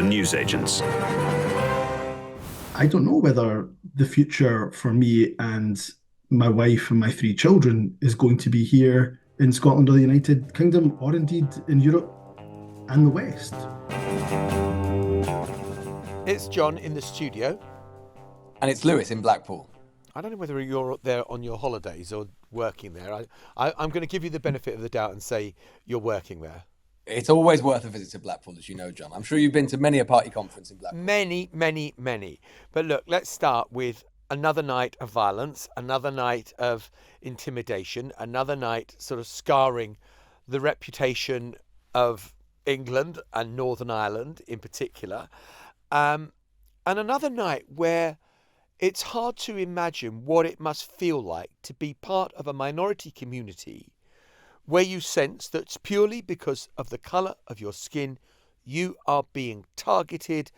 London newsagents. I don't know whether the future for me and my wife and my three children is going to be here in Scotland or the United Kingdom, or indeed in Europe and the West. It's John in the studio. And it's Lewis in Blackpool. I don't know whether you're there on your holidays or working there. I'm going to give you the benefit of the doubt and say you're working there. It's always worth a visit to Blackpool, as you know, John. I'm sure you've been to many a party conference in Blackpool. Many. But look, let's start with another night of violence, another night of intimidation, another night sort of scarring the reputation of England and Northern Ireland in particular. And another night where it's hard to imagine what it must feel like to be part of a minority community where you sense that it's purely because of the colour of your skin, you are being targeted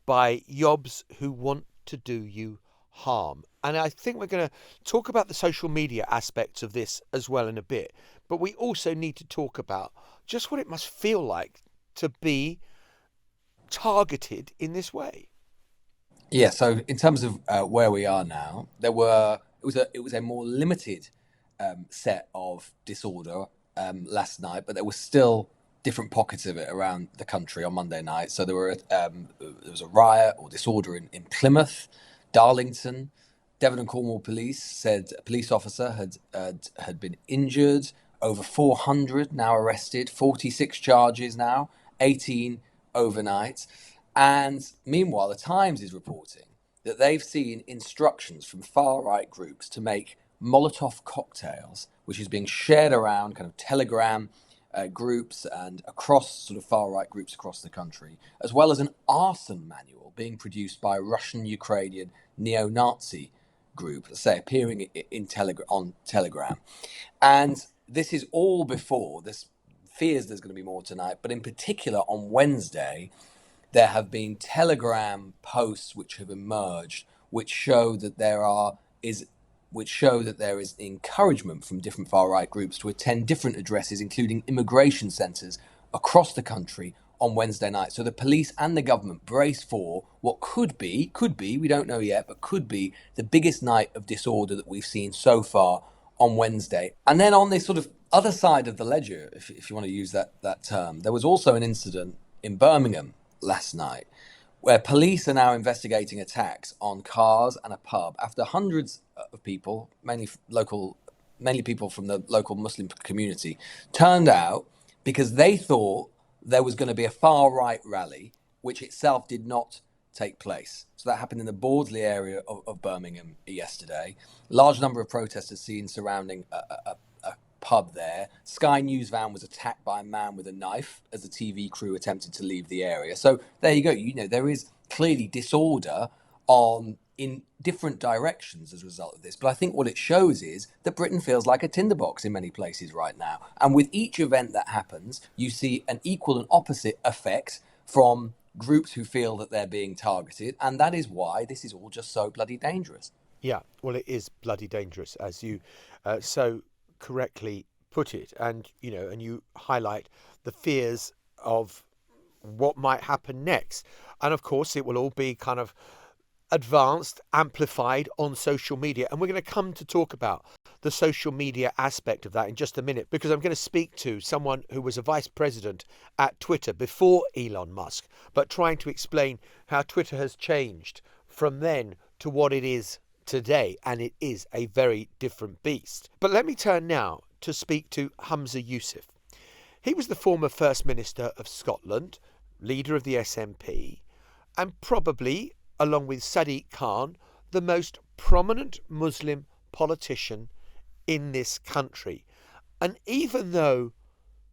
by yobs who want to do you harm. And I think we're going to talk about the social media aspects of this as well in a bit. But we also need to talk about just what it must feel like to be targeted in this way. Yeah, so in terms of where we are now, it was a more limited set of disorder last night, but there was still different pockets of it around the country on Monday night. So there was a riot or disorder in Plymouth, Darlington. Devon and Cornwall police said a police officer had been injured, over 400 now arrested, 46 charges now, 18 overnight. And meanwhile, the Times is reporting that they've seen instructions from far-right groups to make Molotov cocktails, which is being shared around kind of Telegram groups and across sort of far-right groups across the country, as well as an arson manual being produced by a Russian-Ukrainian neo-Nazi group, let's say, appearing on Telegram. And this is all before, this fears there's going to be more tonight, but in particular on Wednesday, there have been Telegram posts which have emerged, which show that there is encouragement from different far-right groups to attend different addresses, including immigration centres across the country on Wednesday night. So the police and the government brace for what could be, we don't know yet, but could be the biggest night of disorder that we've seen so far on Wednesday. And then on this sort of other side of the ledger, if you want to use that term, there was also an incident in Birmingham last night where police are now investigating attacks on cars and a pub after hundreds of people, mainly people from the local Muslim community, turned out because they thought there was going to be a far-right rally, which itself did not take place. So that happened in the Bawdley area of Birmingham yesterday. Large number of protesters seen surrounding a pub there. Sky News van was attacked by a man with a knife as the TV crew attempted to leave the area. So there you go. You know, there is clearly disorder in different directions as a result of this. But I think what it shows is that Britain feels like a tinderbox in many places right now. And with each event that happens, you see an equal and opposite effect from groups who feel that they're being targeted. And that is why this is all just so bloody dangerous. Yeah, well, it is bloody dangerous, as you so correctly put it. And, you know, and you highlight the fears of what might happen next. And of course, it will all be kind of advanced, amplified on social media. And we're going to come to talk about the social media aspect of that in just a minute, because I'm going to speak to someone who was a vice president at Twitter before Elon Musk, but trying to explain how Twitter has changed from then to what it is today. And it is a very different beast. But let me turn now to speak to Humza Yousaf. He was the former First Minister of Scotland, leader of the SNP, and probably, along with Sadiq Khan, the most prominent Muslim politician in this country. And even though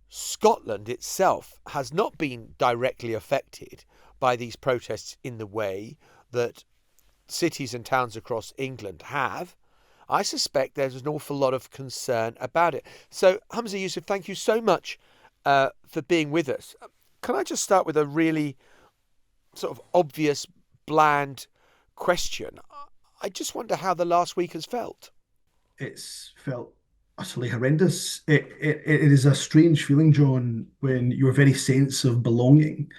Scotland itself has not been directly affected by these protests in the way that cities and towns across England have, I suspect there's an awful lot of concern about it. So, Humza Yousaf, thank you so much for being with us. Can I just start with a really sort of obvious, bland question? I just wonder how the last week has felt. It's felt utterly horrendous. It is a strange feeling, John, when your very sense of belonging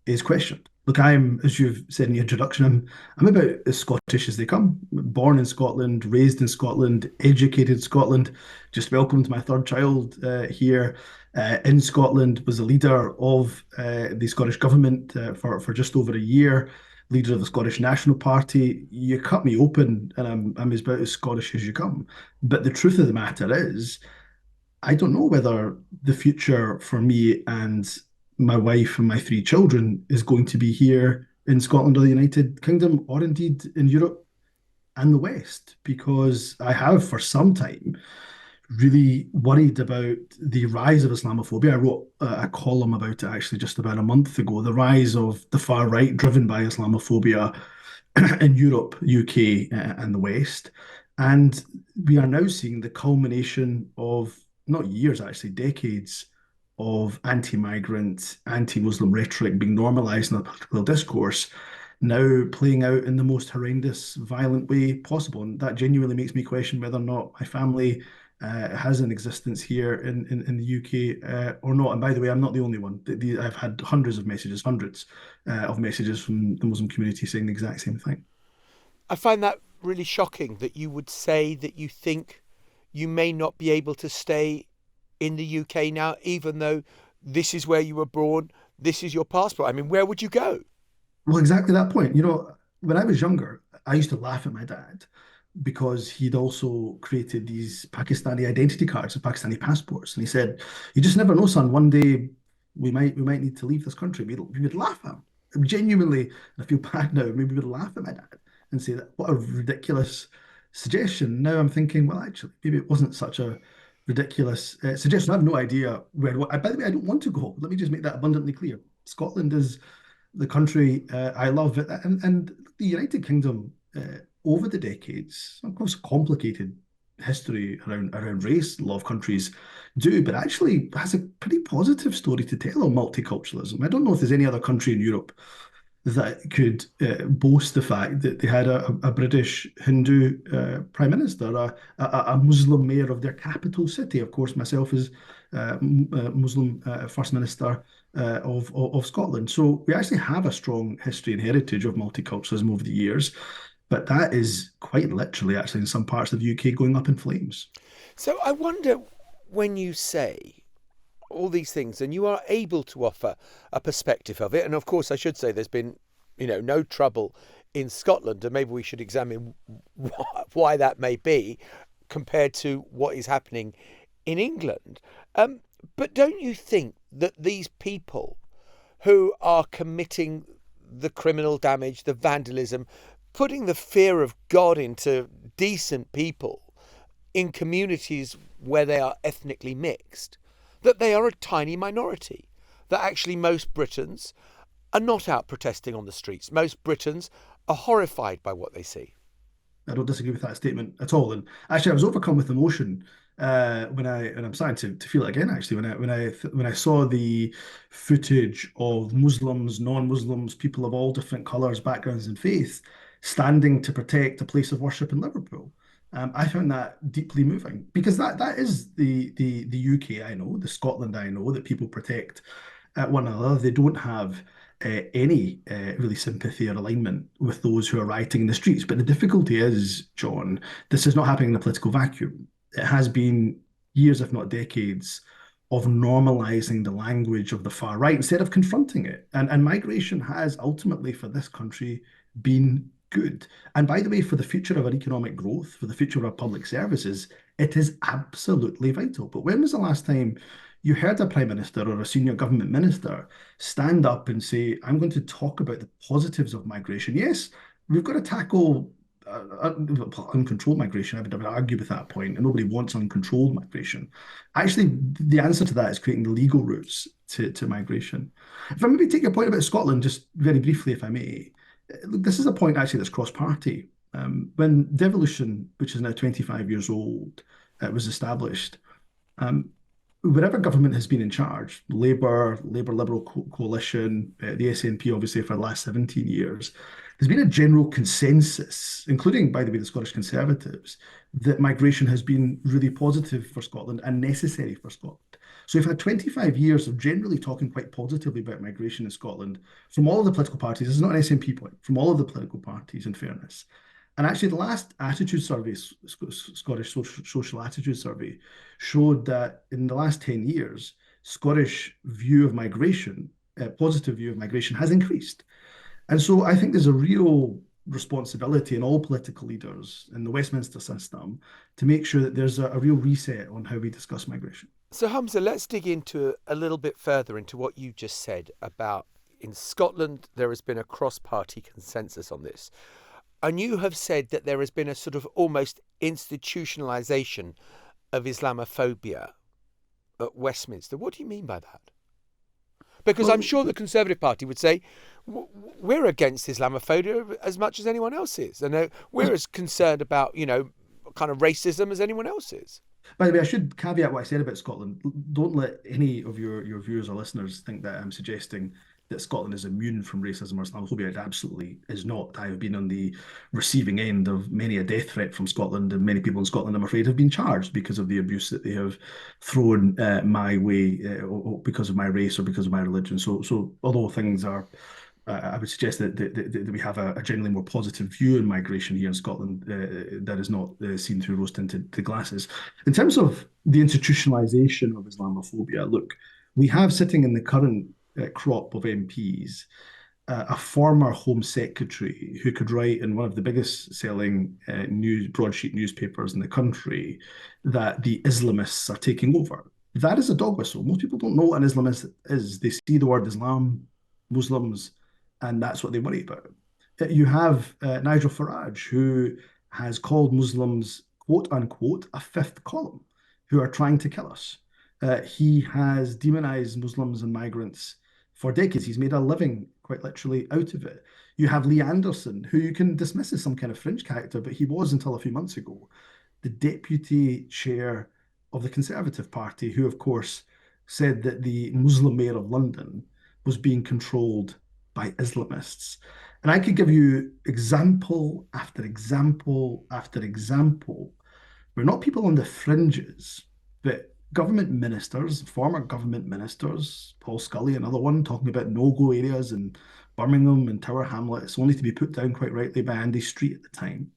is questioned. Look, I'm, as you've said in the introduction, I'm about as Scottish as they come. Born in Scotland, raised in Scotland, educated in Scotland. Just welcomed my third child here in Scotland. Was a leader of the Scottish government for just over a year. Leader of the Scottish National Party. You cut me open, and I'm about as Scottish as you come. But the truth of the matter is, I don't know whether the future for me and my wife and my three children is going to be here in Scotland or the United Kingdom or indeed in Europe and the West, because I have for some time really worried about the rise of Islamophobia. I wrote a column about it actually just about a month ago, the rise of the far right driven by Islamophobia in Europe, UK, and the West. And we are now seeing the culmination of not years, actually, decades of anti migrant, anti Muslim rhetoric being normalized in the political discourse, now playing out in the most horrendous, violent way possible. And that genuinely makes me question whether or not my family has an existence here in the UK or not. And by the way, I'm not the only one. I've had hundreds of messages from the Muslim community saying the exact same thing. I find that really shocking that you would say that you think you may not be able to stay in the UK now, even though this is where you were born, this is your passport. I mean, where would you go? Well, exactly that point. When I was younger, I used to laugh at my dad because he'd also created these Pakistani identity cards and Pakistani passports. And he said, "You just never know, son. One day we might need to leave this country." We would laugh at him. Genuinely, I feel bad now. Maybe we would laugh at my dad and say that what a ridiculous suggestion. Now I'm thinking, well, actually, maybe it wasn't such a ridiculous suggestion. I have no idea where. By the way, I don't want to go. Let me just make that abundantly clear. Scotland is the country I love, and the United Kingdom over the decades, of course, complicated history around race. A lot of countries do, but actually has a pretty positive story to tell on multiculturalism. I don't know if there's any other country in Europe that could boast the fact that they had a British Hindu prime minister, a Muslim mayor of their capital city. Of course, myself as Muslim First Minister of Scotland. So we actually have a strong history and heritage of multiculturalism over the years, but that is quite literally actually in some parts of the UK going up in flames. So I wonder, when you say all these things and you are able to offer a perspective of it, and of course I should say there's been no trouble in Scotland, and maybe we should examine why that may be compared to what is happening in England. But don't you think that these people who are committing the criminal damage, the vandalism, putting the fear of God into decent people in communities where they are ethnically mixed, that they are a tiny minority, that actually most Britons are not out protesting on the streets. Most Britons are horrified by what they see? I don't disagree with that statement at all. And actually, I was overcome with emotion and I'm starting to feel it again. Actually, when I saw the footage of Muslims, non-Muslims, people of all different colours, backgrounds, and faiths standing to protect a place of worship in Liverpool. I found that deeply moving because that is the UK I know, the Scotland I know, that people protect one another. They don't have any really sympathy or alignment with those who are rioting in the streets. But the difficulty is, John, this is not happening in a political vacuum. It has been years, if not decades, of normalizing the language of the far right instead of confronting it. And migration has ultimately, for this country, been good. And by the way, for the future of our economic growth, for the future of our public services, it is absolutely vital. But when was the last time you heard a prime minister or a senior government minister stand up and say, I'm going to talk about the positives of migration? Yes, we've got to tackle uncontrolled migration. I would argue with that point, and nobody wants uncontrolled migration. Actually, the answer to that is creating the legal routes to migration. If I maybe take your point about Scotland, just very briefly, if I may, look, this is a point actually that's cross-party. When devolution, which is now 25 years old, was established, wherever government has been in charge, Labour Liberal coalition, the SNP obviously for the last 17 years, there's been a general consensus, including, by the way, the Scottish Conservatives, that migration has been really positive for Scotland and necessary for Scotland. So we've had 25 years of generally talking quite positively about migration in Scotland from all of the political parties. This is not an SNP point, from all of the political parties, in fairness. And actually, the last attitude survey, Scottish social attitude survey, showed that in the last 10 years, Scottish view of migration, positive view of migration, has increased. And so I think there's a real responsibility in all political leaders in the Westminster system to make sure that there's a real reset on how we discuss migration. So, Humza, let's dig into a little bit further into what you just said about in Scotland, there has been a cross-party consensus on this. And you have said that there has been a sort of almost institutionalisation of Islamophobia at Westminster. What do you mean by that? Because I'm sure the Conservative Party would say, we're against Islamophobia as much as anyone else is. And we're as concerned about, kind of racism as anyone else is. By the way, I should caveat what I said about Scotland. Don't let any of your viewers or listeners think that I'm suggesting that Scotland is immune from racism or Islamophobia. It absolutely is not. I have been on the receiving end of many a death threat from Scotland, and many people in Scotland, I'm afraid, have been charged because of the abuse that they have thrown my way, or because of my race or because of my religion. So although things are, I would suggest that we have a generally more positive view in migration here in Scotland that is not seen through rose-tinted glasses. In terms of the institutionalisation of Islamophobia, look, we have sitting in the current crop of MPs a former Home Secretary who could write in one of the biggest selling broadsheet newspapers in the country that the Islamists are taking over. That is a dog whistle. Most people don't know what an Islamist is. They see the word Islam, Muslims, and that's what they worry about. You have Nigel Farage, who has called Muslims, quote unquote, a fifth column, who are trying to kill us. He has demonized Muslims and migrants for decades. He's made a living, quite literally, out of it. You have Lee Anderson, who you can dismiss as some kind of fringe character, but he was until a few months ago the deputy chair of the Conservative Party, who, of course, said that the Muslim mayor of London was being controlled by Islamists. And I could give you example after example after example where not people on the fringes, but government ministers, former government ministers, Paul Scully, another one, talking about no-go areas in Birmingham and Tower Hamlets, only to be put down quite rightly by Andy Street at the time,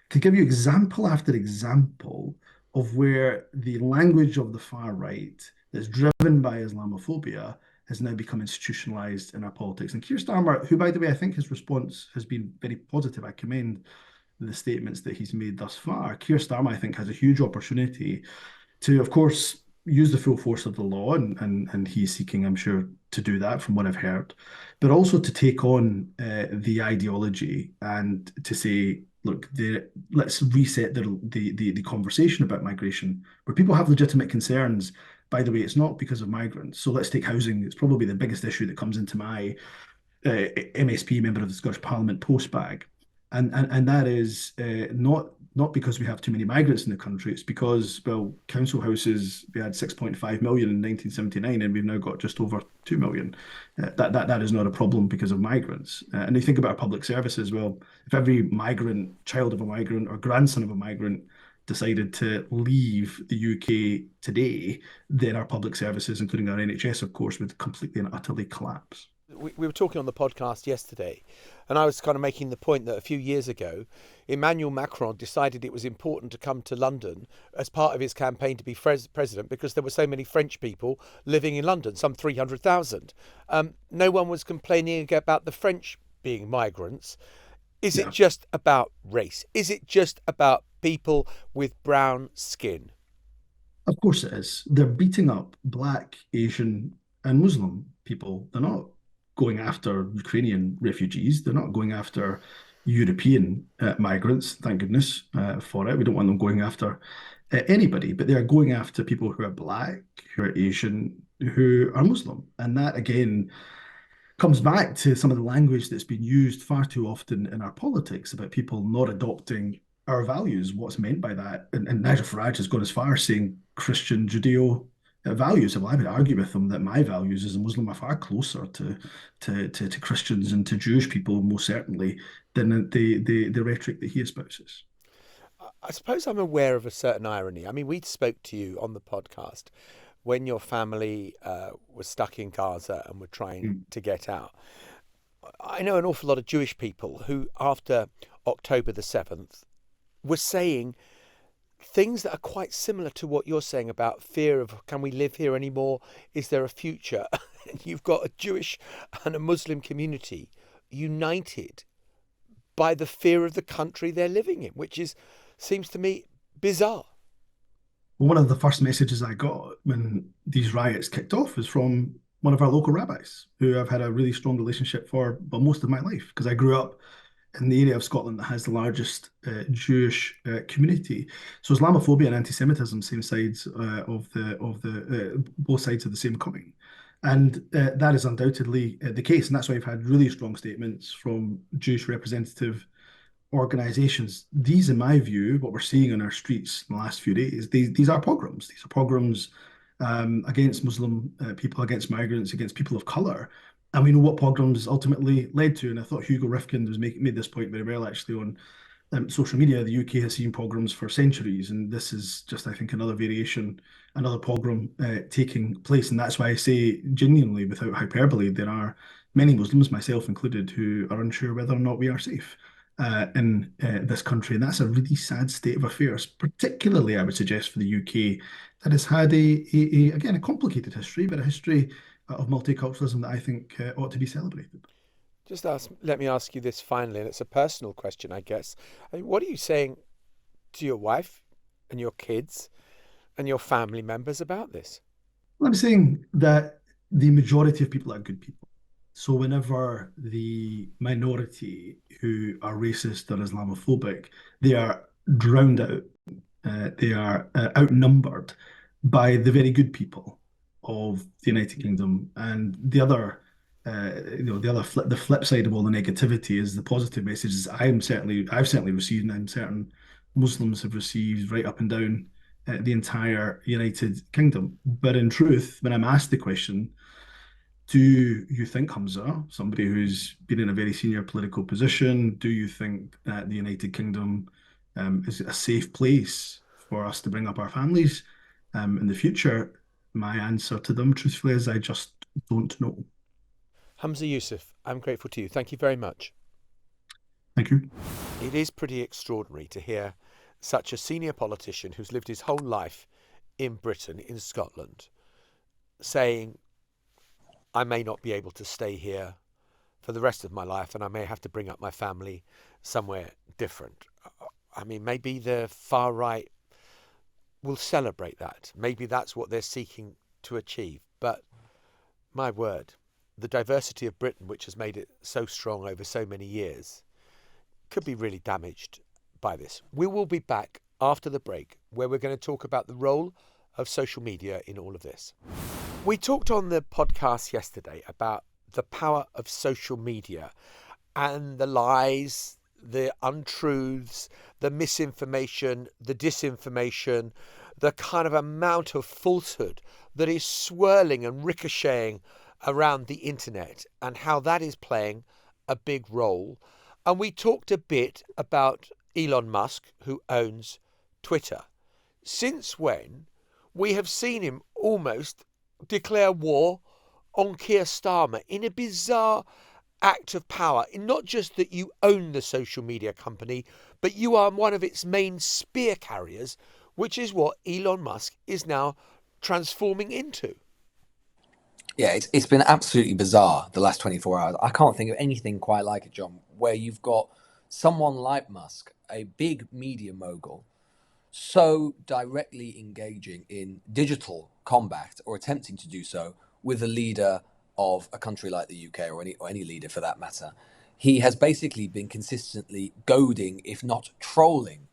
could give you example after example of where the language of the far right that's driven by Islamophobia has now become institutionalized in our politics. And Kier Starmer, who, by the way, I think his response has been very positive. I commend the statements that he's made thus far. Kier Starmer, I think, has a huge opportunity to, of course, use the full force of the law, and he's seeking, I'm sure, to do that from what I've heard, but also to take on the ideology and to say, look, let's reset the conversation about migration, where people have legitimate concerns. By the way, it's not because of migrants. So let's take housing. It's probably the biggest issue that comes into my MSP, member of the Scottish Parliament, postbag. And that is not because we have too many migrants in the country. It's because, well, council houses, we had 6.5 million in 1979, and we've now got just over 2 million. That is not a problem because of migrants. And you think about our public services, well, if every migrant, child of a migrant or grandson of a migrant decided to leave the UK today, then our public services, including our NHS, of course, would completely and utterly collapse. We were talking on the podcast yesterday, and I was kind of making the point that a few years ago, Emmanuel Macron decided it was important to come to London as part of his campaign to be president because there were so many French people living in London, some 300,000. No one was complaining about the French being migrants. Is it just about race? Is it just about people with brown skin? Of course it is. They're beating up Black, Asian, and Muslim people. They're not going after Ukrainian refugees. They're not going after European migrants, thank goodness for it. We don't want them going after anybody, but they're going after people who are Black, who are Asian, who are Muslim. And that, again, comes back to some of the language that's been used far too often in our politics about people not adopting our values, what's meant by that. And Nigel Farage has gone as far as saying Christian Judeo values. Well, I would argue with them that my values as a Muslim are far closer to Christians and to Jewish people, most certainly, than the rhetoric that he espouses. I suppose I'm aware of a certain irony. I mean, we spoke to you on the podcast when your family was stuck in Gaza and were trying to get out. I know an awful lot of Jewish people who, after October the 7th, were saying things that are quite similar to what you're saying about fear of, can we live here anymore? Is there a future? You've got a Jewish and a Muslim community united by the fear of the country they're living in, which seems to me bizarre. One of the first messages I got when these riots kicked off was from one of our local rabbis, who I've had a really strong relationship for most of my life, because I grew up in the area of Scotland that has the largest Jewish community. So Islamophobia and anti-Semitism, same sides of the both sides of the same coin, and that is undoubtedly the case. And that's why we've had really strong statements from Jewish representative organisations. These, in my view, what we're seeing on our streets in the last few days, these are pogroms. These are pogroms against Muslim people, against migrants, against people of colour. And we know what pogroms ultimately led to. And I thought Hugo Rifkin made this point very well, actually, on social media. The UK has seen pogroms for centuries, and this is just, I think, another variation, another pogrom taking place. And that's why I say, genuinely, without hyperbole, there are many Muslims, myself included, who are unsure whether or not we are safe in this country. And that's a really sad state of affairs, particularly, I would suggest, for the UK, that has had again, a complicated history, but a history of multiculturalism that I think ought to be celebrated. Let me ask you this finally, and it's a personal question, I guess. I mean, what are you saying to your wife and your kids and your family members about this? Well, I'm saying that the majority of people are good people. So whenever the minority who are racist or Islamophobic, they are drowned out, they are outnumbered by the very good people of the United Kingdom. And the other, the flip side of all the negativity is the positive messages I've certainly received, and I'm certain Muslims have received right up and down the entire United Kingdom. But in truth, when I'm asked the question, do you think, Humza, somebody who's been in a very senior political position, do you think that the United Kingdom is a safe place for us to bring up our families in the future? My answer to them, truthfully, is I just don't know. Humza Yousaf, I'm grateful to you. Thank you very much. Thank you. It is pretty extraordinary to hear such a senior politician who's lived his whole life in Britain, in Scotland, saying, I may not be able to stay here for the rest of my life and I may have to bring up my family somewhere different. I mean, maybe the far right will celebrate that. Maybe that's what they're seeking to achieve. But my word, the diversity of Britain, which has made it so strong over so many years, could be really damaged by this. We will be back after the break, where we're going to talk about the role of social media in all of this. We talked on the podcast yesterday about the power of social media and the lies, the untruths, the misinformation, the disinformation, the kind of amount of falsehood that is swirling and ricocheting around the internet, and how that is playing a big role. And we talked a bit about Elon Musk, who owns Twitter. Since when we have seen him almost declare war on Kier Starmer in a bizarre act of power. In not just that you own the social media company, but you are one of its main spear carriers, which is what Elon Musk is now transforming into. Yeah, it's been absolutely bizarre the last 24 hours. I can't think of anything quite like it, John, where you've got someone like Musk, a big media mogul, so directly engaging in digital combat, or attempting to do so, with a leader of a country like the UK, or any leader for that matter. He has basically been consistently goading, if not trolling,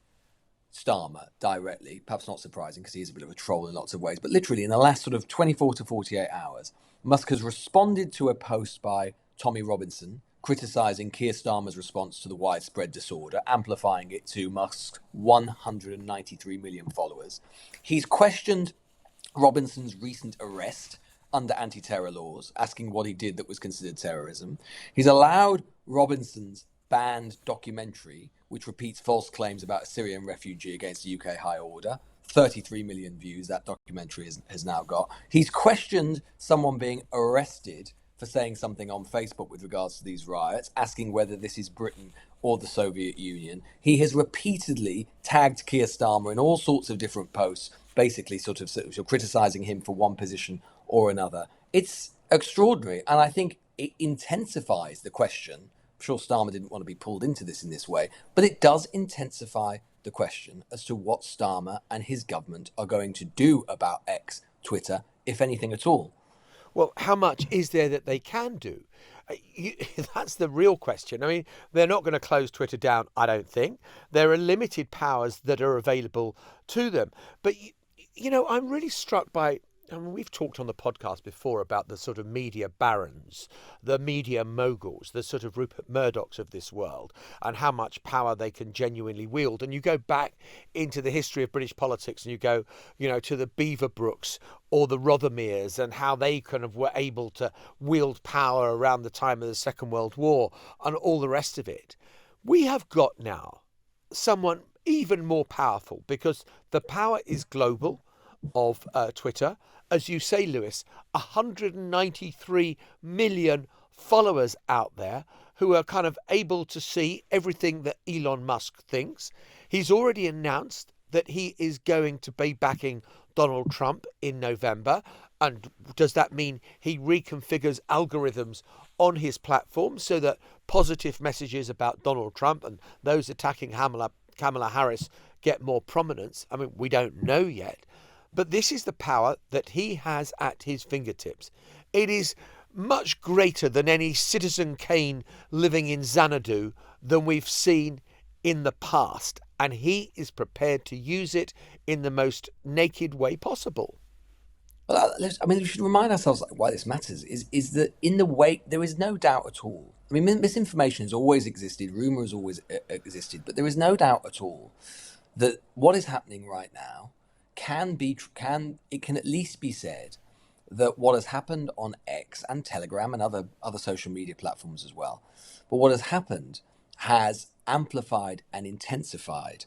Starmer directly. Perhaps not surprising, because he is a bit of a troll in lots of ways. But literally, in the last sort of 24 to 48 hours, Musk has responded to a post by Tommy Robinson criticising Kier Starmer's response to the widespread disorder, amplifying it to Musk's 193 million followers. He's questioned Robinson's recent arrest under anti-terror laws, asking what he did that was considered terrorism. He's allowed Robinson's banned documentary, which repeats false claims about a Syrian refugee, against the UK High Order, 33 million views that documentary has now got. He's questioned someone being arrested for saying something on Facebook with regards to these riots, asking whether this is Britain or the Soviet Union. He has repeatedly tagged Kier Starmer in all sorts of different posts, basically sort of criticizing him for one position or another. It's extraordinary, and I think it intensifies the question. I'm sure Starmer didn't want to be pulled into this in this way, but it does intensify the question as to what Starmer and his government are going to do about X, Twitter, if anything at all. Well, how much is there that they can do? That's the real question. I mean, they're not going to close Twitter down, I don't think. There are limited powers that are available to them. But, I'm really struck by, we've talked on the podcast before about the sort of media barons, the media moguls, the sort of Rupert Murdochs of this world, and how much power they can genuinely wield. And you go back into the history of British politics and you go, to the Beaverbrooks or the Rothermeres and how they kind of were able to wield power around the time of the Second World War and all the rest of it. We have got now someone even more powerful because the power is global of Twitter. As you say, Lewis, 193 million followers out there who are kind of able to see everything that Elon Musk thinks. He's already announced that he is going to be backing Donald Trump in November. And does that mean he reconfigures algorithms on his platform so that positive messages about Donald Trump and those attacking Kamala Harris get more prominence? I mean, we don't know yet. But this is the power that he has at his fingertips. It is much greater than any Citizen Kane living in Xanadu than we've seen in the past. And he is prepared to use it in the most naked way possible. Well, we should remind ourselves why this matters is that in the wake, there is no doubt at all. I mean, misinformation has always existed, rumor has always existed, but there is no doubt at all that what is happening right now can at least be said that what has happened on X and Telegram and other social media platforms as well, but what has happened has amplified and intensified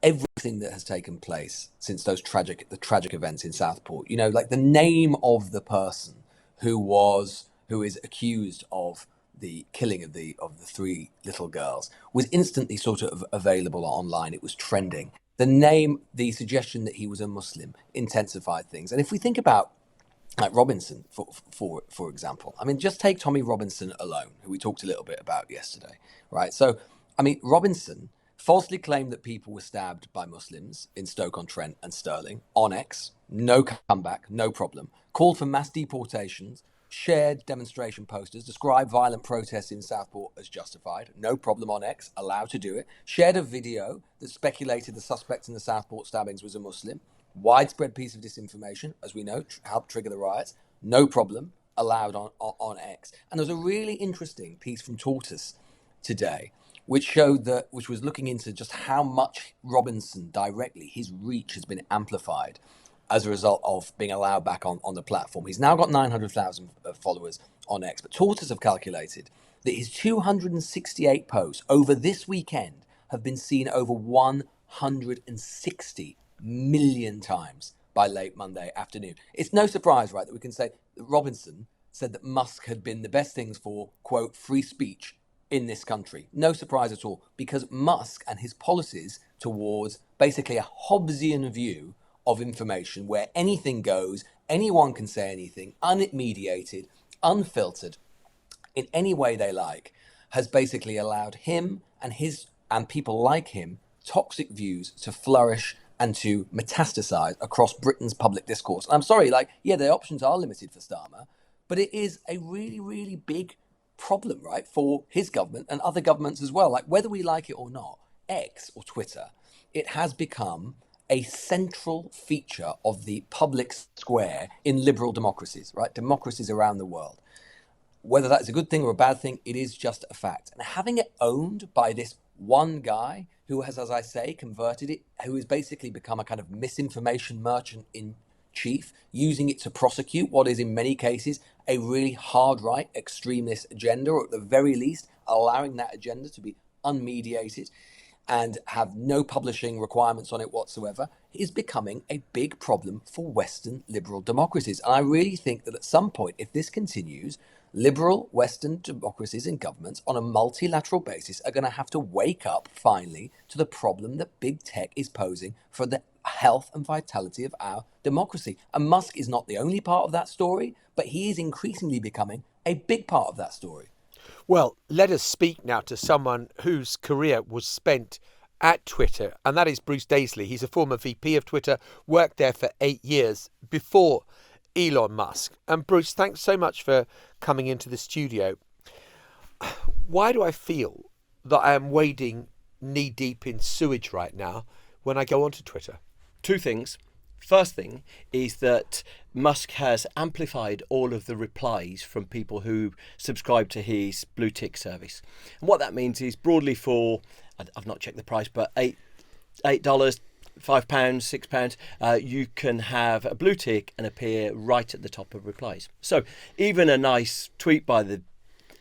everything that has taken place since the tragic events in Southport. Like the name of the person who is accused of the killing of the three little girls was instantly sort of available online. It was trending. The suggestion that he was a Muslim intensified things. And if we think about like Robinson, for example, I mean, just take Tommy Robinson alone, who we talked a little bit about yesterday, right? So, I mean, Robinson falsely claimed that people were stabbed by Muslims in Stoke-on-Trent and Stirling on X, no comeback, no problem. Called for mass deportations, shared demonstration posters, described violent protests in Southport as justified, no problem on X, allowed to do it. Shared a video that speculated the suspect in the Southport stabbings was a Muslim. Widespread piece of disinformation, as we know, helped trigger the riots, no problem, allowed on X. And there was a really interesting piece from Tortoise today, which was looking into just how much Robinson directly, his reach has been amplified as a result of being allowed back on the platform. He's now got 900,000 followers on X, but Tortoise have calculated that his 268 posts over this weekend have been seen over 160 million times by late Monday afternoon. It's no surprise, right, that we can say that Robinson said that Musk had been the best things for, quote, free speech in this country. No surprise at all, because Musk and his policies towards basically a Hobbesian view of information where anything goes, anyone can say anything, unmediated, unfiltered, in any way they like, has basically allowed him and people like him toxic views to flourish and to metastasize across Britain's public discourse. And I'm sorry, the options are limited for Starmer, but it is a really, really big problem, right, for his government and other governments as well. Like, whether we like it or not, X or Twitter, it has become a central feature of the public square in liberal democracies, right? Democracies around the world. Whether that's a good thing or a bad thing, it is just a fact. And having it owned by this one guy who has, as I say, converted it, who has basically become a kind of misinformation merchant in chief, using it to prosecute what is in many cases a really hard right extremist agenda, or at the very least allowing that agenda to be unmediated. and have no publishing requirements on it whatsoever, is becoming a big problem for Western liberal democracies. And I really think that at some point, if this continues, liberal Western democracies and governments on a multilateral basis are going to have to wake up finally to the problem that big tech is posing for the health and vitality of our democracy. And Musk is not the only part of that story, but he is increasingly becoming a big part of that story. Well, let us speak now to someone whose career was spent at Twitter, and that is Bruce Daisley. He's a former VP of Twitter, worked there for 8 years before Elon Musk. And Bruce, thanks so much for coming into the studio. Why do I feel that I am wading knee deep in sewage right now when I go onto Twitter? Two things. First thing is that Musk has amplified all of the replies from people who subscribe to his blue tick service. And what that means is broadly for, I've not checked the price, but $8, £5, £6, you can have a blue tick and appear right at the top of replies. So even a nice tweet by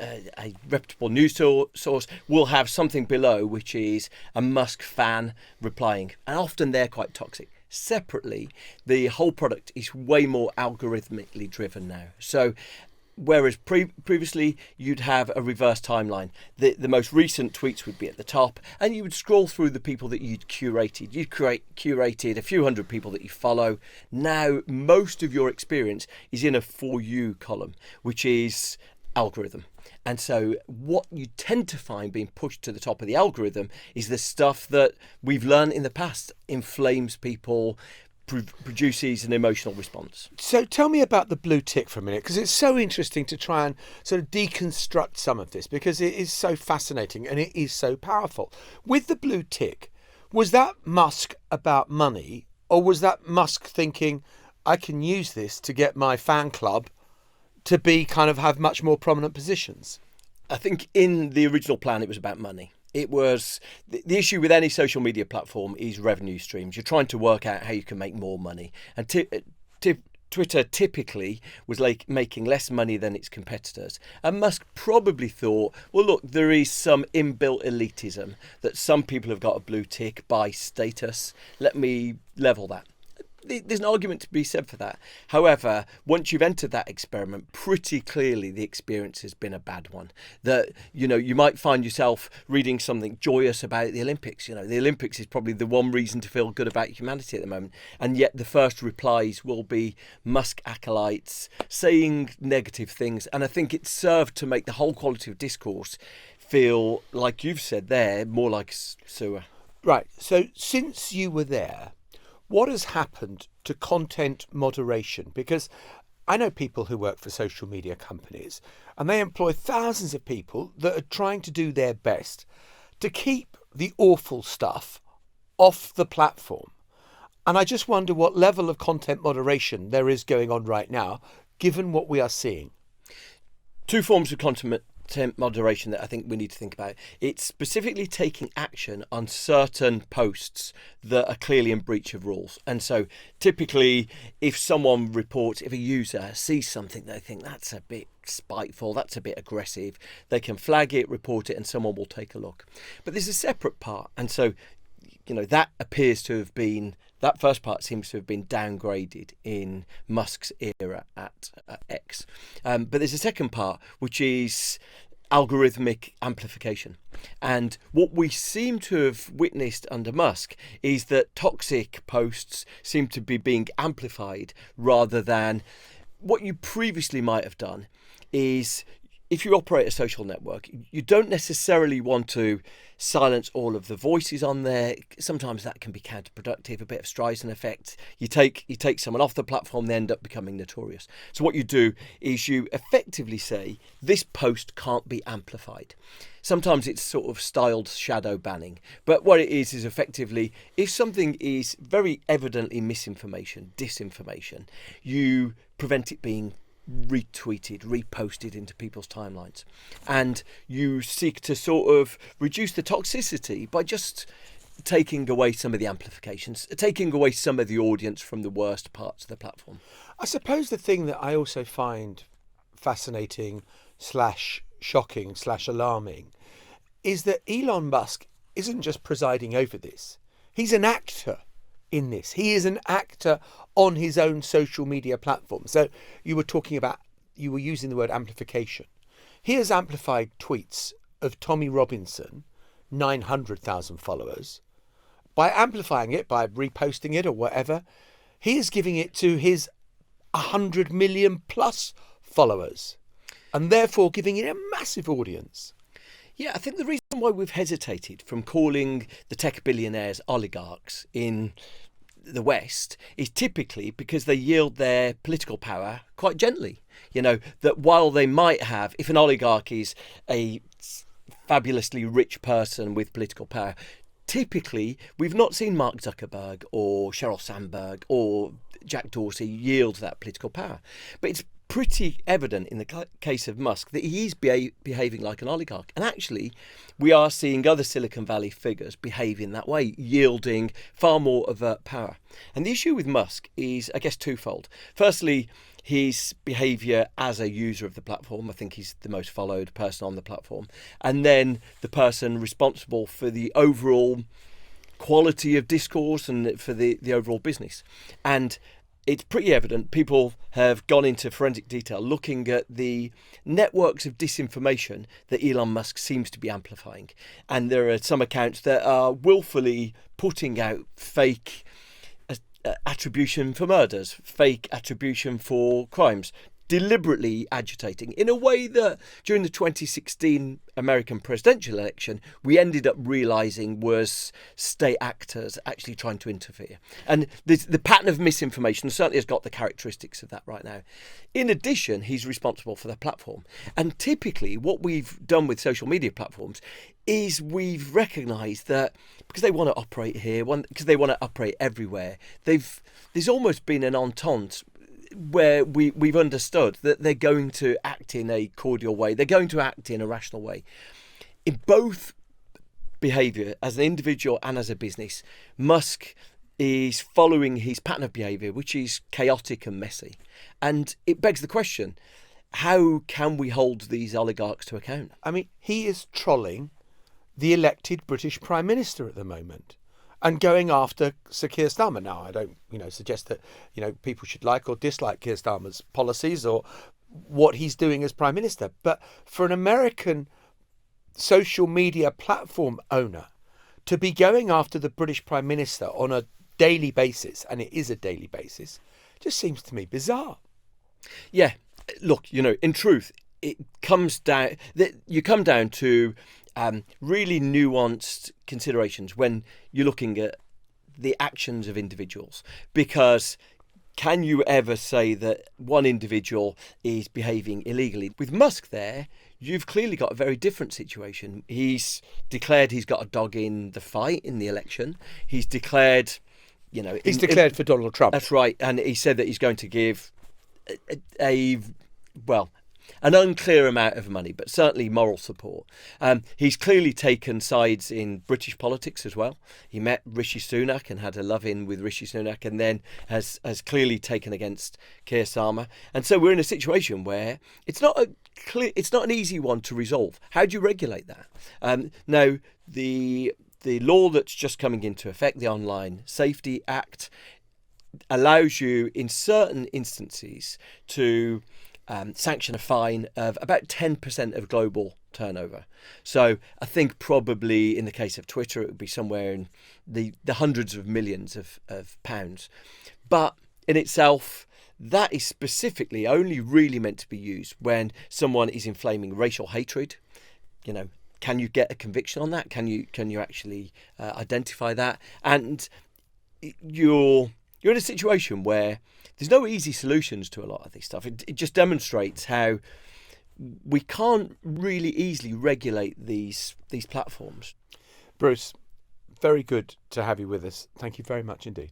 a reputable news source will have something below which is a Musk fan replying, and often they're quite toxic. Separately, the whole product is way more algorithmically driven now. So whereas previously you'd have a reverse timeline, the most recent tweets would be at the top, and you would scroll through the people that you'd curated. You'd curated a few hundred people that you follow. Now most of your experience is in a For You column, which is algorithm. And so what you tend to find being pushed to the top of the algorithm is the stuff that we've learned in the past inflames people, produces an emotional response. So tell me about the blue tick for a minute, because it's so interesting to try and sort of deconstruct some of this, because it is so fascinating and it is so powerful. With the blue tick, was that Musk about money, or was that Musk thinking, I can use this to get my fan club to be kind of have much more prominent positions? I think in the original plan, it was about money. It was the issue with any social media platform is revenue streams. You're trying to work out how you can make more money. And Twitter typically was like making less money than its competitors. And Musk probably thought, well, look, there is some inbuilt elitism that some people have got a blue tick by status. Let me level that. There's an argument to be said for that. However, once you've entered that experiment, pretty clearly the experience has been a bad one. That, you might find yourself reading something joyous about the Olympics. The Olympics is probably the one reason to feel good about humanity at the moment. And yet the first replies will be Musk acolytes saying negative things. And I think it served to make the whole quality of discourse feel, like you've said there, more like sewer. Right. So since you were there, what has happened to content moderation? Because I know people who work for social media companies, and they employ thousands of people that are trying to do their best to keep the awful stuff off the platform. And I just wonder what level of content moderation there is going on right now, given what we are seeing. Two forms of content moderation that I think we need to think about. It's specifically taking action on certain posts that are clearly in breach of rules. And so typically if a user sees something they think that's a bit spiteful, that's a bit aggressive, they can flag it, report it, and someone will take a look. But there's a separate part. And so, that appears to have been, that first part seems to have been downgraded in Musk's era at X. But there's a second part, which is algorithmic amplification. And what we seem to have witnessed under Musk is that toxic posts seem to be being amplified rather than what you previously might have done is, if you operate a social network, you don't necessarily want to silence all of the voices on there. Sometimes that can be counterproductive, a bit of Streisand effect. You take someone off the platform, they end up becoming notorious. So what you do is you effectively say, this post can't be amplified. Sometimes it's sort of styled shadow banning. But what it is effectively, if something is very evidently misinformation, disinformation, you prevent it being retweeted, reposted into people's timelines. And you seek to sort of reduce the toxicity by just taking away some of the amplifications, taking away some of the audience from the worst parts of the platform. I suppose the thing that I also find fascinating / shocking / alarming is that Elon Musk isn't just presiding over this. He's an actor in this. He is an actor on his own social media platform. So you were using the word amplification. He has amplified tweets of Tommy Robinson, 900,000 followers. By amplifying it, by reposting it or whatever, he is giving it to his 100 million plus followers and therefore giving it a massive audience. Yeah, I think the reason why we've hesitated from calling the tech billionaires oligarchs in the West is typically because they yield their political power quite gently. You know, that while they might have, if an oligarch is a fabulously rich person with political power, typically we've not seen Mark Zuckerberg or Sheryl Sandberg or Jack Dorsey yield that political power. But it's pretty evident in the case of Musk that he is behaving like an oligarch. And actually, we are seeing other Silicon Valley figures behaving that way, yielding far more overt power. And the issue with Musk is, I guess, twofold. Firstly, his behaviour as a user of the platform. I think he's the most followed person on the platform. And then the person responsible for the overall quality of discourse and for the overall business. And it's pretty evident people have gone into forensic detail looking at the networks of disinformation that Elon Musk seems to be amplifying. And there are some accounts that are willfully putting out fake attribution for murders, fake attribution for crimes, deliberately agitating in a way that during the 2016 American presidential election we ended up realising was state actors actually trying to interfere. And the pattern of misinformation certainly has got the characteristics of that right now. In addition, he's responsible for the platform. And typically what we've done with social media platforms is we've recognised that because they want to operate here, because they want to operate everywhere, there's almost been an entente where we've understood that they're going to act in a cordial way. They're going to act in a rational way. In both behaviour, as an individual and as a business, Musk is following his pattern of behaviour, which is chaotic and messy. And it begs the question, how can we hold these oligarchs to account? I mean, he is trolling the elected British Prime Minister at the moment and going after Sir Kier Starmer. Now, I don't, suggest that, people should like or dislike Kier Starmer's policies or what he's doing as Prime Minister. But for an American social media platform owner to be going after the British Prime Minister on a daily basis, and it is a daily basis, just seems to me bizarre. Yeah, look, in truth, it comes down that you come down to really nuanced considerations when you're looking at the actions of individuals. Because can you ever say that one individual is behaving illegally? With Musk there, you've clearly got a very different situation. He's declared he's got a dog in the fight in the election. He's declared, He's declared for Donald Trump. That's right. And he said that he's going to give an unclear amount of money, but certainly moral support. He's clearly taken sides in British politics as well. He met Rishi Sunak and had a love-in with Rishi Sunak, and then has clearly taken against Kier Starmer. And so we're in a situation where it's not an easy one to resolve. How do you regulate that? Now, the law that's just coming into effect, the Online Safety Act, allows you in certain instances to sanction a fine of about 10% of global turnover. So I think probably in the case of Twitter, it would be somewhere in the hundreds of millions of pounds. But in itself, that is specifically only really meant to be used when someone is inflaming racial hatred. Can you get a conviction on that? Can you actually identify that? And you're in a situation where there's no easy solutions to a lot of this stuff. It just demonstrates how we can't really easily regulate these platforms. Bruce, very good to have you with us. Thank you very much indeed.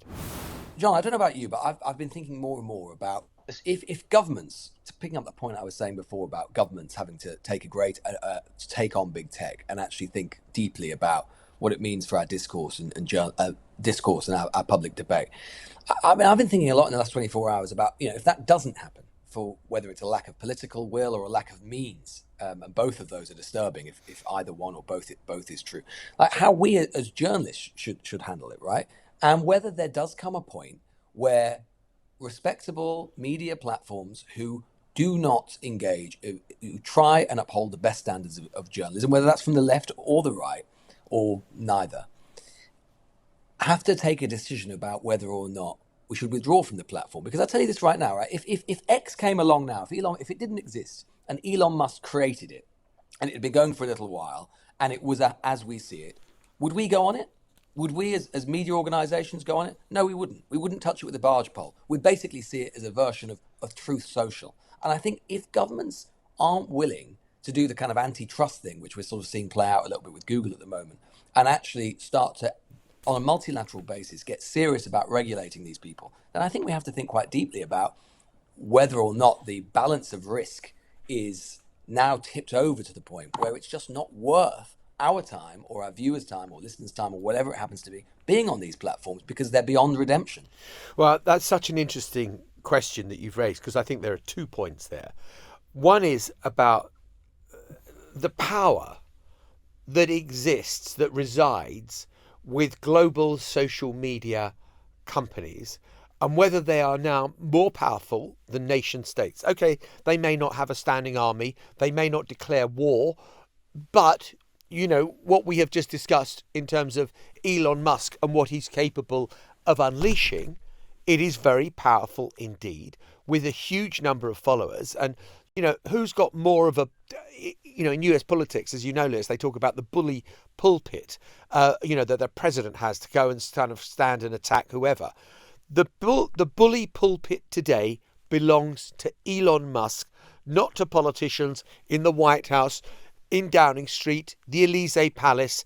John, I don't know about you, but I've been thinking more and more about if governments, picking up the point I was saying before about governments having to take on big tech and actually think deeply about what it means for our discourse and our public debate. I mean, I've been thinking a lot in the last 24 hours about, if that doesn't happen for whether it's a lack of political will or a lack of means. And both of those are disturbing if either one or both is true. Like how we as journalists should handle it, right? And whether there does come a point where respectable media platforms who do not engage, who try and uphold the best standards of journalism, whether that's from the left or the right or neither, have to take a decision about whether or not we should withdraw from the platform. Because I'll tell you this right now, right? If X came along now, if it didn't exist and Elon Musk created it and it had been going for a little while and it was as we see it, would we go on it? Would we as media organizations go on it? No, we wouldn't. We wouldn't touch it with a barge pole. We'd basically see it as a version of Truth Social. And I think if governments aren't willing to do the kind of antitrust thing, which we're sort of seeing play out a little bit with Google at the moment, and actually start to, on a multilateral basis, get serious about regulating these people, then I think we have to think quite deeply about whether or not the balance of risk is now tipped over to the point where it's just not worth our time or our viewers' time or listeners' time or whatever it happens to be being on these platforms because they're beyond redemption. Well, that's such an interesting question that you've raised, because I think there are 2 points there. One is about the power that exists, that resides with global social media companies, and whether they are now more powerful than nation states. Okay, they may not have a standing army, they may not declare war, but you know, what we have just discussed in terms of Elon Musk and what he's capable of unleashing, it is very powerful indeed, with a huge number of followers. And, you know, who's got more of a, you know, in US politics, as you know, Liz, they talk about the bully pulpit, you know, that the president has to go and kind of stand and attack whoever. The bully pulpit today belongs to Elon Musk, not to politicians in the White House, in Downing Street, the Elysee Palace.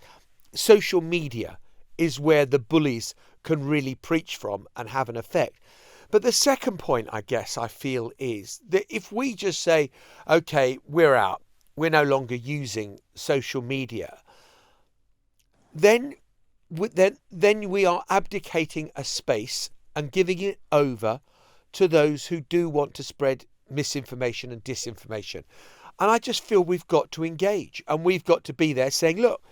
Social media is where the bullies can really preach from and have an effect. But the second point, I guess, I feel is that if we just say, okay, we're out, we're no longer using social media, then we are abdicating a space and giving it over to those who do want to spread misinformation and disinformation. And I just feel we've got to engage, and we've got to be there saying, look,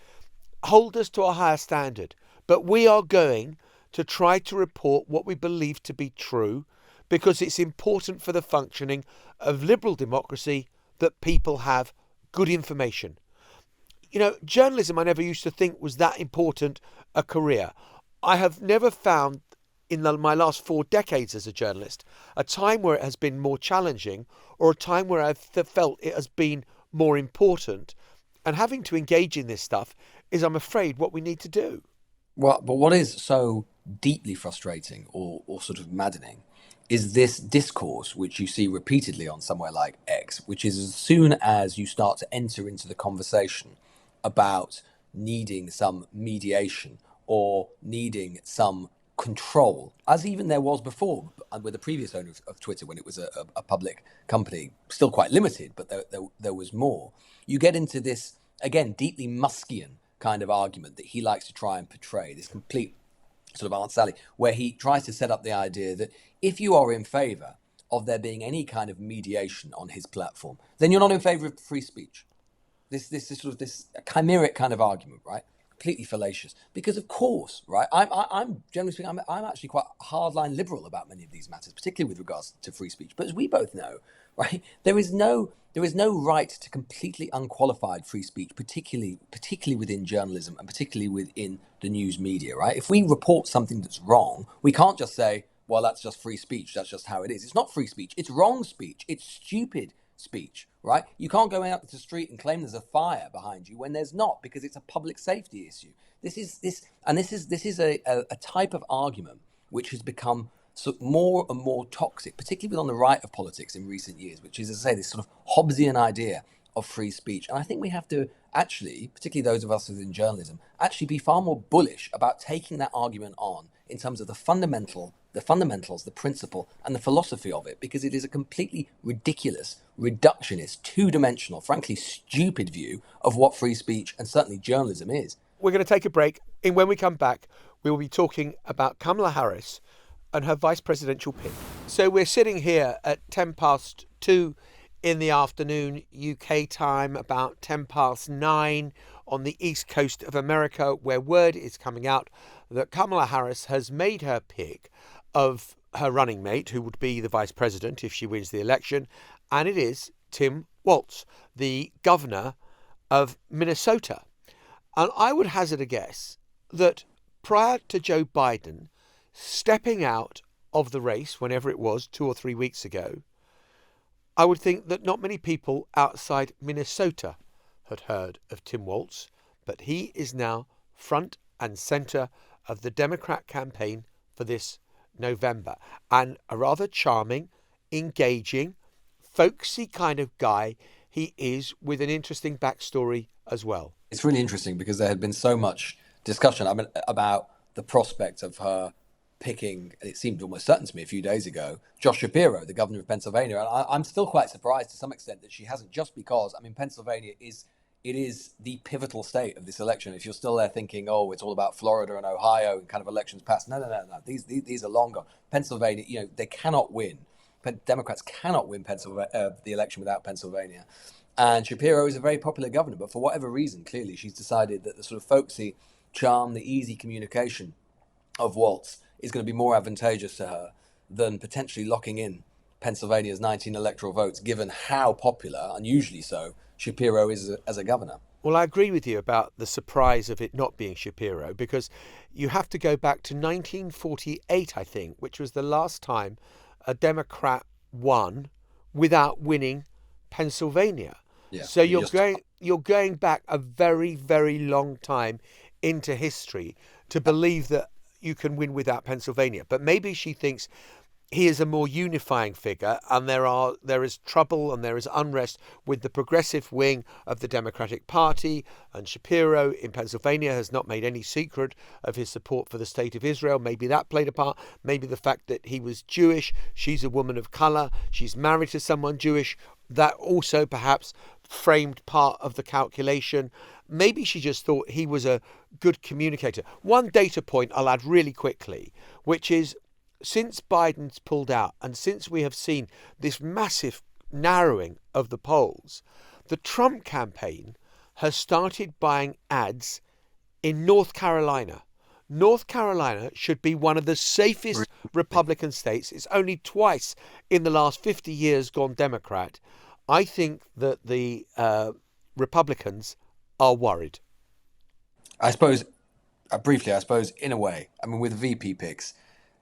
hold us to a higher standard, but we are going to try to report what we believe to be true, because it's important for the functioning of liberal democracy that people have good information. You know, journalism I never used to think was that important a career. I have never found in my last 4 decades as a journalist a time where it has been more challenging or a time where I've felt it has been more important. And having to engage in this stuff is, I'm afraid, what we need to do. Well, but what is so deeply frustrating or sort of maddening is this discourse, which you see repeatedly on somewhere like X, which is as soon as you start to enter into the conversation about needing some mediation or needing some control, as even there was before with the previous owner of Twitter when it was a public company, still quite limited, but there was more. You get into this, again, deeply Muskian kind of argument that he likes to try and portray, this complete sort of Aunt Sally, where he tries to set up the idea that if you are in favour of there being any kind of mediation on his platform, then you're not in favour of free speech. This is sort of this chimeric kind of argument, right? Completely fallacious. Because of course, right, I'm generally speaking, I'm actually quite hardline liberal about many of these matters, particularly with regards to free speech. But as we both know, right, there is no right to completely unqualified free speech, particularly within journalism and particularly within the news media, right? If we report something that's wrong, we can't just say, well, that's just free speech, that's just how it is. It's not free speech, it's wrong speech, it's stupid speech, right? You can't go out to the street and claim there's a fire behind you when there's not, because it's a public safety issue. This is a type of argument which has become more and more toxic, particularly on the right of politics in recent years, which is, as I say, this sort of Hobbesian idea of free speech. And I think we have to actually, particularly those of us within journalism, actually be far more bullish about taking that argument on in terms of the fundamentals, the principle, and the philosophy of it, because it is a completely ridiculous, reductionist, two-dimensional, frankly stupid view of what free speech and certainly journalism is. We're going to take a break, and when we come back, we will be talking about Kamala Harris and her vice presidential pick. So we're sitting here at 10 past 2 in the afternoon UK time, about 9:10 on the east coast of America, where word is coming out that Kamala Harris has made her pick of her running mate, who would be the vice president if she wins the election, and it is Tim Walz, the governor of Minnesota. And I would hazard a guess that prior to Joe Biden stepping out of the race, whenever it was, 2 or 3 weeks ago, I would think that not many people outside Minnesota had heard of Tim Walz, but he is now front and centre of the Democrat campaign for this November, and a rather charming, engaging, folksy kind of guy he is, with an interesting backstory as well. It's really interesting because there had been so much discussion about the prospect of her picking, it seemed almost certain to me a few days ago, Josh Shapiro, the governor of Pennsylvania. And I'm still quite surprised to some extent that she hasn't, just because, Pennsylvania is the pivotal state of this election. If you're still there thinking, oh, it's all about Florida and Ohio and kind of elections past, no. These are longer. Pennsylvania, they cannot win. Democrats cannot win the election without Pennsylvania. And Shapiro is a very popular governor, but for whatever reason, clearly she's decided that the sort of folksy charm, the easy communication of Walz is going to be more advantageous to her than potentially locking in Pennsylvania's 19 electoral votes, given how popular, unusually so, Shapiro is as a governor. Well, I agree with you about the surprise of it not being Shapiro, because you have to go back to 1948, I think, which was the last time a Democrat won without winning Pennsylvania. Yeah, so you're going back a very, very long time into history to believe that you can win without Pennsylvania. But maybe she thinks he is a more unifying figure, and there is trouble and there is unrest with the progressive wing of the Democratic Party, and Shapiro in Pennsylvania has not made any secret of his support for the state of Israel. Maybe that played a part. Maybe the fact that he was Jewish, she's a woman of colour, she's married to someone Jewish, that also perhaps framed part of the calculation. Maybe she just thought he was a good communicator. One data point I'll add really quickly, which is, since Biden's pulled out and since we have seen this massive narrowing of the polls, the Trump campaign has started buying ads in North Carolina. North Carolina should be one of the safest Republican states. It's only twice in the last 50 years gone Democrat. I think that the Republicans are worried. I suppose, briefly, in a way, with VP picks,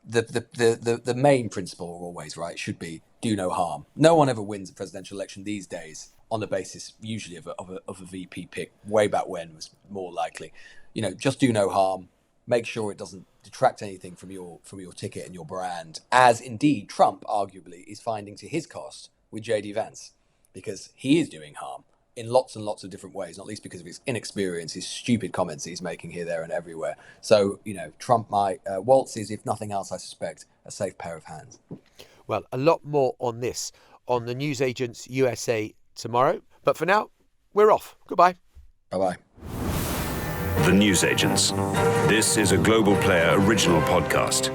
the main principle always, right, should be do no harm. No one ever wins a presidential election these days on the basis usually of a VP pick. Way back when was more likely. Just do no harm. Make sure it doesn't detract anything from your ticket and your brand, as indeed Trump arguably is finding to his cost with JD Vance, because he is doing harm in lots and lots of different ways, not least because of his inexperience, his stupid comments he's making here, there, and everywhere. So, Trump might, Walz is, if nothing else, I suspect, a safe pair of hands. Well, a lot more on this on the Newsagents USA tomorrow. But for now, we're off. Goodbye. Bye-bye. The Newsagents. This is a Global Player original podcast.